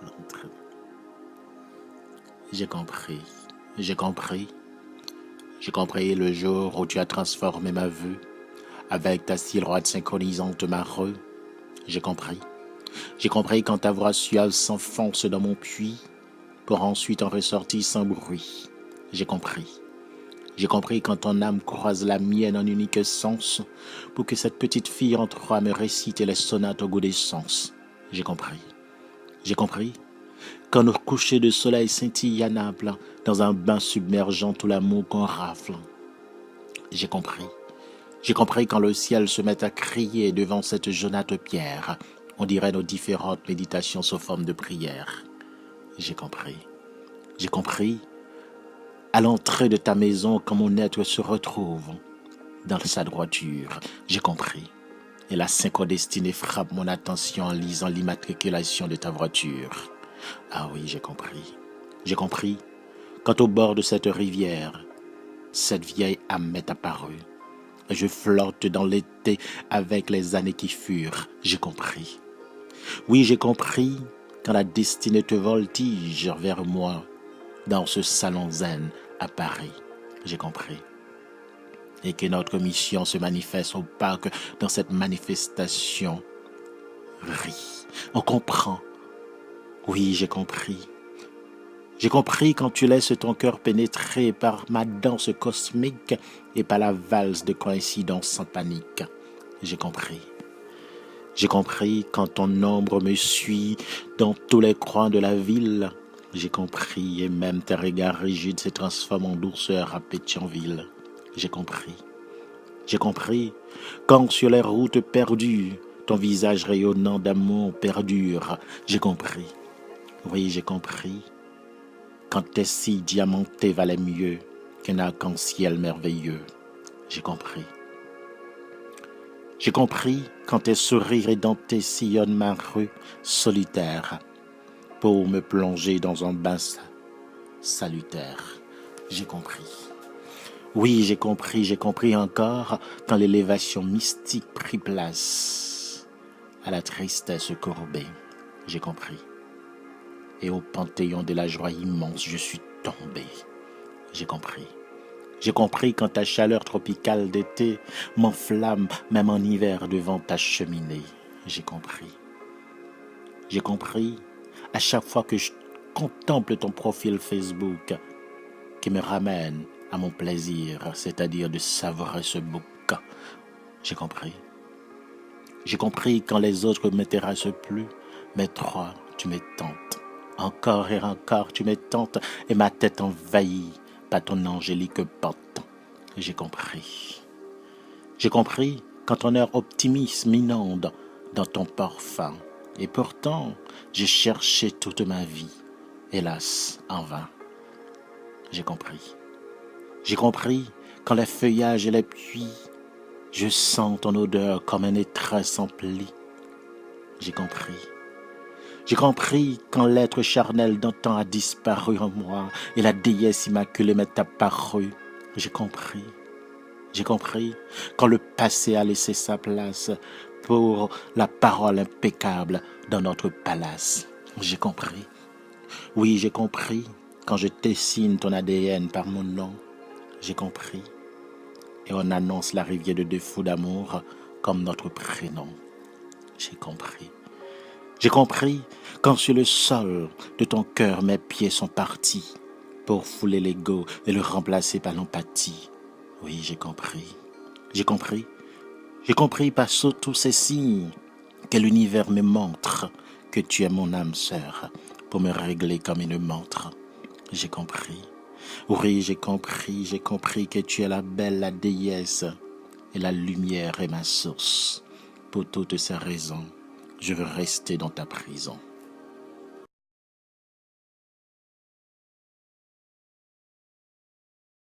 l'entrée. J'ai compris, j'ai compris, j'ai compris le jour où tu as transformé ma vue avec ta silhouette synchronisante ma rue. J'ai compris quand ta voix suave s'enfonce dans mon puits pour ensuite en ressortir sans bruit. J'ai compris quand ton âme croise la mienne en unique sens pour que cette petite fille en toi me récite les sonates au goût d'essence. J'ai compris quand nos couchers de soleil scintillent à Naples dans un bain submergeant tout l'amour qu'on rafle. J'ai compris quand le ciel se met à crier devant cette jaunâtre pierre. On dirait nos différentes méditations sous forme de prière. J'ai compris à l'entrée de ta maison quand mon être se retrouve dans sa droiture. J'ai compris. Et la synchrodestinée frappe mon attention en lisant l'immatriculation de ta voiture. Ah oui, j'ai compris quand au bord de cette rivière, cette vieille âme m'est apparue. Je flotte dans l'été avec les années qui furent. J'ai compris. Oui, j'ai compris quand la destinée te voltige vers moi dans ce salon zen à Paris. J'ai compris. Et que notre mission se manifeste au parc dans cette manifestation. Rit. On comprend. Oui, j'ai compris. J'ai compris quand tu laisses ton cœur pénétrer par ma danse cosmique et par la valse de coïncidence sans panique. J'ai compris. J'ai compris quand ton ombre me suit dans tous les coins de la ville. J'ai compris et même tes regards rigides se transforment en douceur à Pétionville. J'ai compris. J'ai compris quand sur les routes perdues, ton visage rayonnant d'amour perdure. J'ai compris. Oui, j'ai compris. Quand tes cils diamantés valaient mieux qu'un arc-en-ciel merveilleux. J'ai compris. J'ai compris quand tes sourires édentés sillonnent ma rue solitaire pour me plonger dans un bain salutaire. J'ai compris. Oui, j'ai compris encore quand l'élévation mystique prit place à la tristesse courbée. J'ai compris. Et au panthéon de la joie immense, je suis tombé. J'ai compris. J'ai compris quand ta chaleur tropicale d'été m'enflamme même en hiver devant ta cheminée. J'ai compris. J'ai compris à chaque fois que je contemple ton profil Facebook qui me ramène à mon plaisir, c'est-à-dire de savourer ce bouquin. J'ai compris. J'ai compris quand les autres ne m'intéressent plus, mais toi, tu me tentes. Encore et encore, tu me tentes et ma tête envahie par ton angélique pente. J'ai compris. J'ai compris quand ton air optimiste m'inonde dans ton parfum. Et pourtant, j'ai cherché toute ma vie, hélas, en vain. J'ai compris. J'ai compris quand les feuillages et les pluies, je sens ton odeur comme un étreint sans pli. J'ai compris. J'ai compris quand l'être charnel d'antan a disparu en moi et la déesse immaculée m'est apparue. J'ai compris. J'ai compris quand le passé a laissé sa place pour la parole impeccable dans notre palace. J'ai compris. Oui, j'ai compris quand je dessine ton ADN par mon nom. J'ai compris. Et on annonce l'arrivée de deux fous d'amour comme notre prénom. J'ai compris. J'ai compris quand sur le sol de ton cœur mes pieds sont partis pour fouler l'ego et le remplacer par l'empathie. Oui, j'ai compris. J'ai compris. J'ai compris par tous ces signes que l'univers me montre que tu es mon âme sœur pour me régler comme une montre. J'ai compris. Oui, j'ai compris que tu es la belle, la déesse et la lumière est ma source. Pour toutes ces raisons, je veux rester dans ta prison.